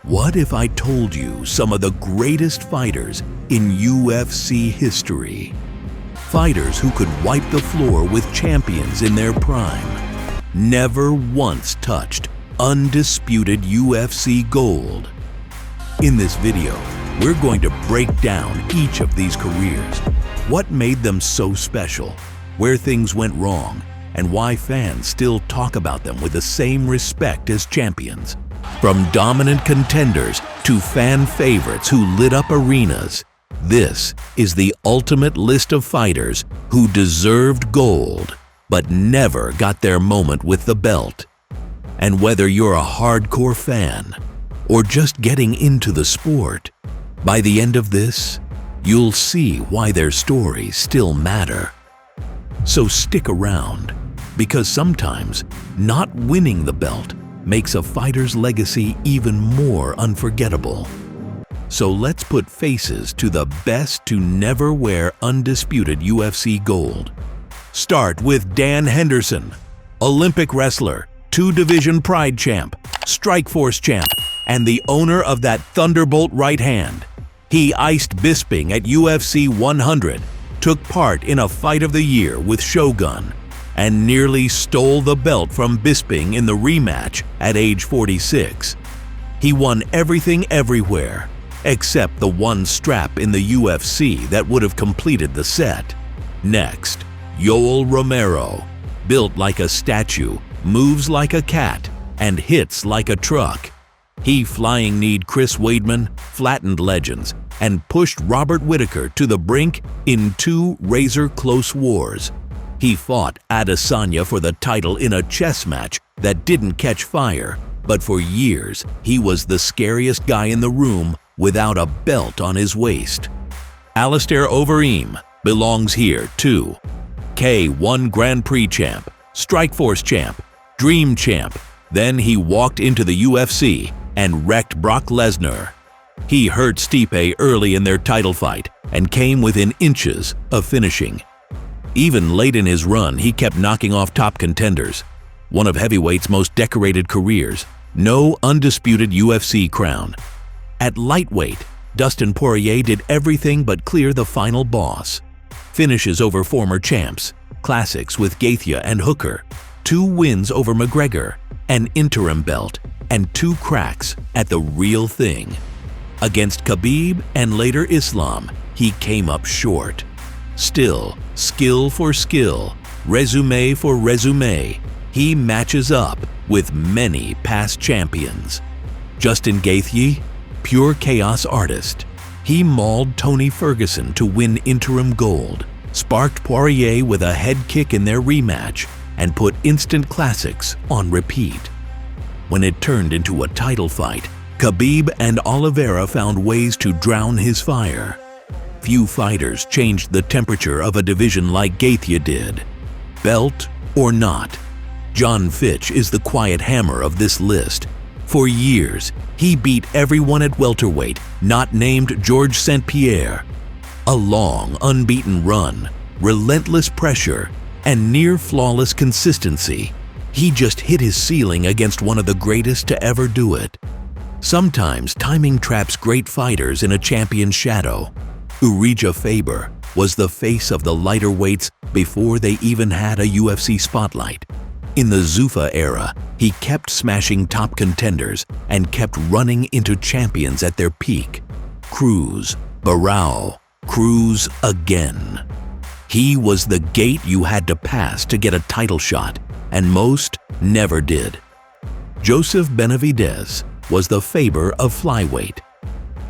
What if I told you some of the greatest fighters in UFC history? Fighters who could wipe the floor with champions in their prime, never once touched undisputed UFC gold. In this video, we're going to break down each of these careers, what made them so special, where things went wrong, and why fans still talk about them with the same respect as champions. From dominant contenders to fan favorites who lit up arenas, this is the ultimate list of fighters who deserved gold but never got their moment with the belt. And whether you're a hardcore fan or just getting into the sport, by the end of this, you'll see why their stories still matter. So stick around, because sometimes not winning the belt makes a fighter's legacy even more unforgettable. So let's put faces to the best to never wear undisputed UFC gold. Start with Dan Henderson, Olympic wrestler, two-division Pride champ, Strikeforce champ, and the owner of that Thunderbolt right hand. He iced Bisping at UFC 100, took part in a Fight of the Year with Shogun, and nearly stole the belt from Bisping in the rematch at age 46. He won everything everywhere, except the one strap in the UFC that would have completed the set. Next, Yoel Romero, built like a statue, moves like a cat, and hits like a truck. He flying-kneed Chris Weidman, flattened legends, and pushed Robert Whittaker to the brink in two razor-close wars. He fought Adesanya for the title in a chess match that didn't catch fire, but for years he was the scariest guy in the room without a belt on his waist. Alistair Overeem belongs here too. K1 Grand Prix champ, Strikeforce champ, Dream champ. Then he walked into the UFC and wrecked Brock Lesnar. He hurt Stipe early in their title fight and came within inches of finishing. Even late in his run, he kept knocking off top contenders. One of heavyweight's most decorated careers, no undisputed UFC crown. At lightweight, Dustin Poirier did everything but clear the final boss. Finishes over former champs, classics with Gaethje and Hooker, 2 wins over McGregor, an interim belt, and 2 cracks at the real thing. Against Khabib and later Islam, he came up short. Still, skill for skill, resume for resume, he matches up with many past champions. Justin Gaethje, pure chaos artist. He mauled Tony Ferguson to win interim gold, sparked Poirier with a head kick in their rematch, and put instant classics on repeat. When it turned into a title fight, Khabib and Oliveira found ways to drown his fire. Few fighters changed the temperature of a division like Gaethje did. Belt or not, John Fitch is the quiet hammer of this list. For years, he beat everyone at welterweight not named Georges St. Pierre. A long, unbeaten run, relentless pressure, and near-flawless consistency. He just hit his ceiling against one of the greatest to ever do it. Sometimes timing traps great fighters in a champion's shadow. Urijah Faber was the face of the lighter weights before they even had a UFC spotlight. In the Zuffa era, he kept smashing top contenders and kept running into champions at their peak. Cruz, Barao, Cruz again. He was the gate you had to pass to get a title shot, and most never did. Joseph Benavidez was the Faber of flyweight.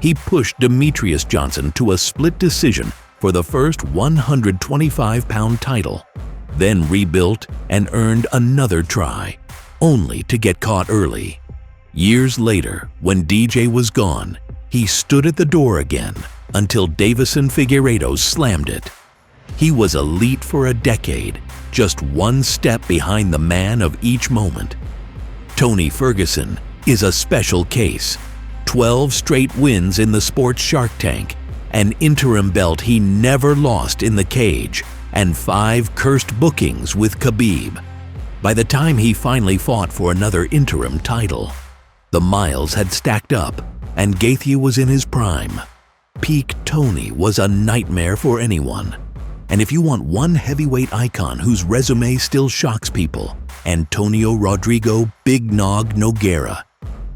He pushed Demetrius Johnson to a split decision for the first 125-pound title, then rebuilt and earned another try, only to get caught early. Years later, when DJ was gone, he stood at the door again until Davison Figueiredo slammed it. He was elite for a decade, just one step behind the man of each moment. Tony Ferguson is a special case. 12 straight wins in the sports Shark Tank, an interim belt he never lost in the cage, and 5 cursed bookings with Khabib. By the time he finally fought for another interim title, The miles had stacked up, and Gaethje was in his prime. Peak Tony was a nightmare for anyone. And if you want one heavyweight icon whose resume still shocks people, Antonio Rodrigo Big Nog Nogueira.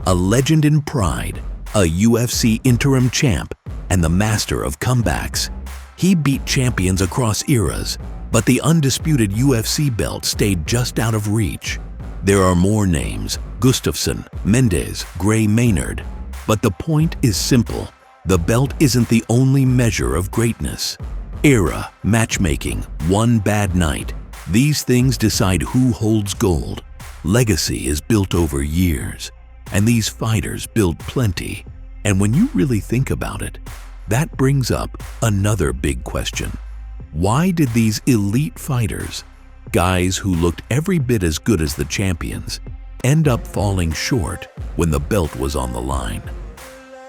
A legend in pride, a UFC interim champ, and the master of comebacks. He beat champions across eras, but the undisputed UFC belt stayed just out of reach. There are more names: Gustafsson, Mendes, Gray Maynard. But the point is simple. The belt isn't the only measure of greatness. Era, matchmaking, one bad night. These things decide who holds gold. Legacy is built over years, and these fighters build plenty. And when you really think about it, that brings up another big question. Why did these elite fighters, guys who looked every bit as good as the champions, end up falling short when the belt was on the line?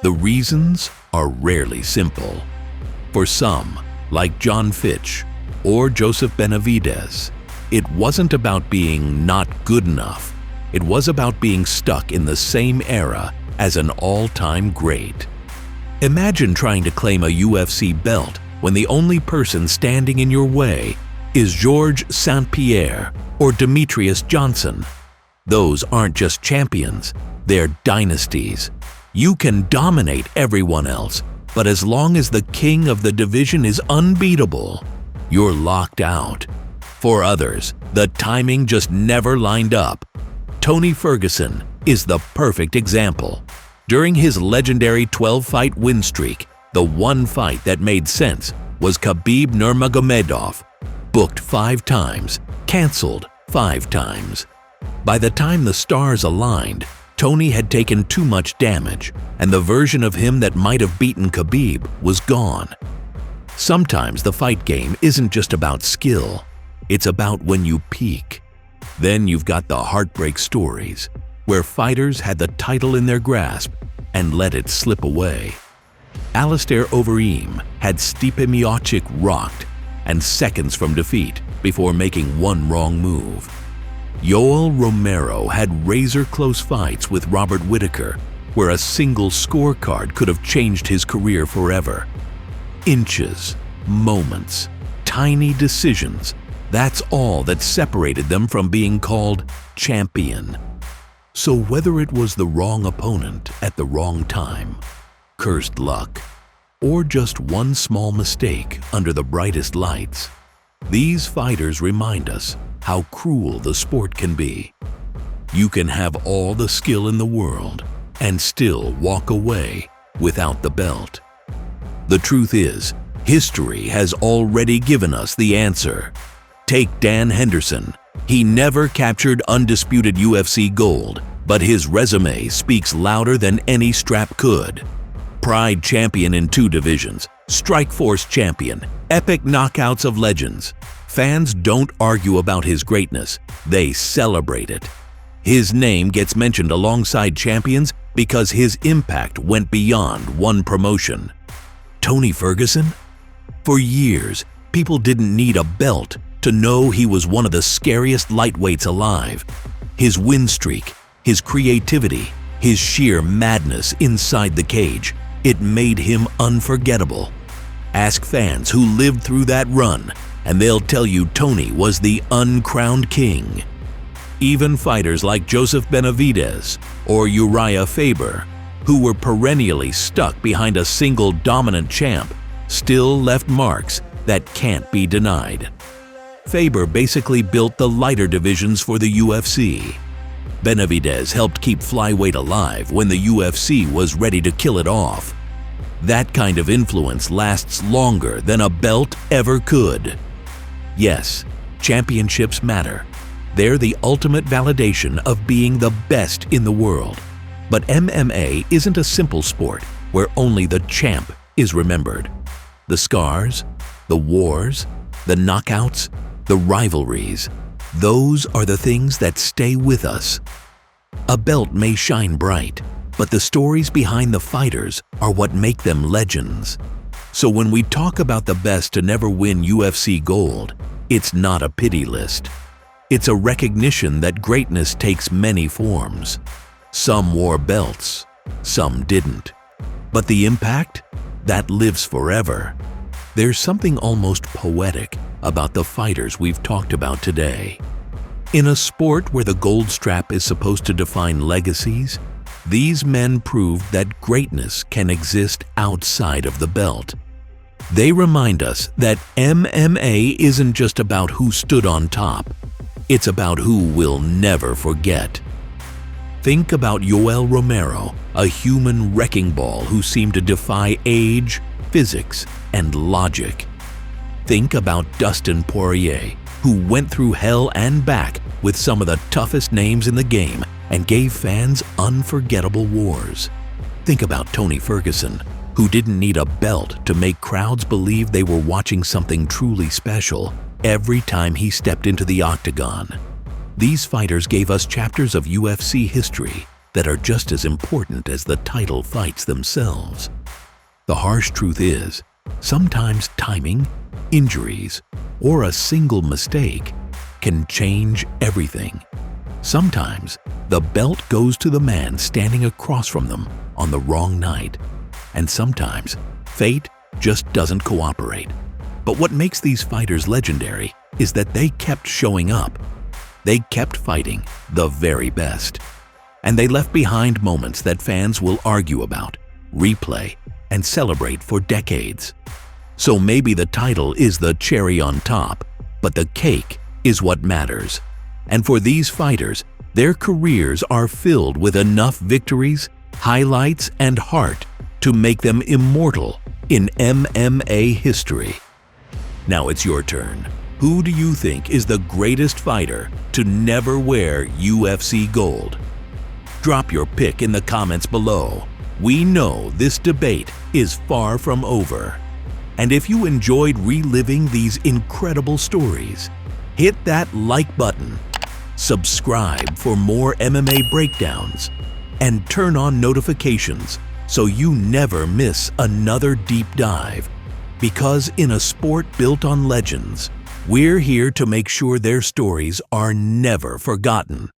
The reasons are rarely simple. For some, like John Fitch or Joseph Benavidez, it wasn't about being not good enough. It was about being stuck in the same era as an all-time great. Imagine trying to claim a UFC belt when the only person standing in your way is Georges St-Pierre or Demetrius Johnson. Those aren't just champions, they're dynasties. You can dominate everyone else, but as long as the king of the division is unbeatable, you're locked out. For others, the timing just never lined up. Tony Ferguson is the perfect example. During his legendary 12-fight win streak, the one fight that made sense was Khabib Nurmagomedov, booked 5 times, canceled 5 times. By the time the stars aligned, Tony had taken too much damage, and the version of him that might have beaten Khabib was gone. Sometimes the fight game isn't just about skill, it's about when you peak. Then you've got the heartbreak stories, where fighters had the title in their grasp and let it slip away. Alistair Overeem had Stipe Miocic rocked and seconds from defeat before making one wrong move. Yoel Romero had razor-close fights with Robert Whittaker, where a single scorecard could have changed his career forever. Inches, moments, tiny decisions, that's all that separated them from being called champion. So whether it was the wrong opponent at the wrong time, cursed luck, or just one small mistake under the brightest lights, these fighters remind us how cruel the sport can be. You can have all the skill in the world and still walk away without the belt. The truth is, history has already given us the answer. Take Dan Henderson. He never captured undisputed UFC gold, but his resume speaks louder than any strap could. Pride champion in 2 divisions, Strikeforce champion, epic knockouts of legends. Fans don't argue about his greatness, they celebrate it. His name gets mentioned alongside champions because his impact went beyond one promotion. Tony Ferguson? For years, people didn't need a belt to know he was one of the scariest lightweights alive. His win streak, his creativity, his sheer madness inside the cage, it made him unforgettable. Ask fans who lived through that run, and they'll tell you Tony was the uncrowned king. Even fighters like Joseph Benavidez or Uriah Faber, who were perennially stuck behind a single dominant champ, still left marks that can't be denied. Faber basically built the lighter divisions for the UFC. Benavidez helped keep flyweight alive when the UFC was ready to kill it off. That kind of influence lasts longer than a belt ever could. Yes, championships matter. They're the ultimate validation of being the best in the world. But MMA isn't a simple sport where only the champ is remembered. The scars, the wars, the knockouts, the rivalries, those are the things that stay with us. A belt may shine bright, but the stories behind the fighters are what make them legends. So when we talk about the best to never win UFC gold, it's not a pity list. It's a recognition that greatness takes many forms. Some wore belts, some didn't. But the impact? That lives forever. There's something almost poetic about the fighters we've talked about today. In a sport where the gold strap is supposed to define legacies, these men proved that greatness can exist outside of the belt. They remind us that MMA isn't just about who stood on top, it's about who we'll never forget. Think about Yoel Romero, a human wrecking ball who seemed to defy age, physics, and logic. Think about Dustin Poirier, who went through hell and back with some of the toughest names in the game and gave fans unforgettable wars. Think about Tony Ferguson, who didn't need a belt to make crowds believe they were watching something truly special every time he stepped into the octagon. These fighters gave us chapters of UFC history that are just as important as the title fights themselves. The harsh truth is, sometimes timing, injuries, or a single mistake can change everything. Sometimes the belt goes to the man standing across from them on the wrong night, and sometimes fate just doesn't cooperate. But what makes these fighters legendary is that they kept showing up. They kept fighting the very best. And they left behind moments that fans will argue about, replay, and celebrate for decades. So maybe the title is the cherry on top, but the cake is what matters. And for these fighters, their careers are filled with enough victories, highlights, and heart to make them immortal in MMA history. Now it's your turn. Who do you think is the greatest fighter to never wear UFC gold? Drop your pick in the comments below. We know this debate is far from over. And if you enjoyed reliving these incredible stories, hit that like button, subscribe for more MMA breakdowns, and turn on notifications so you never miss another deep dive. Because in a sport built on legends, we're here to make sure their stories are never forgotten.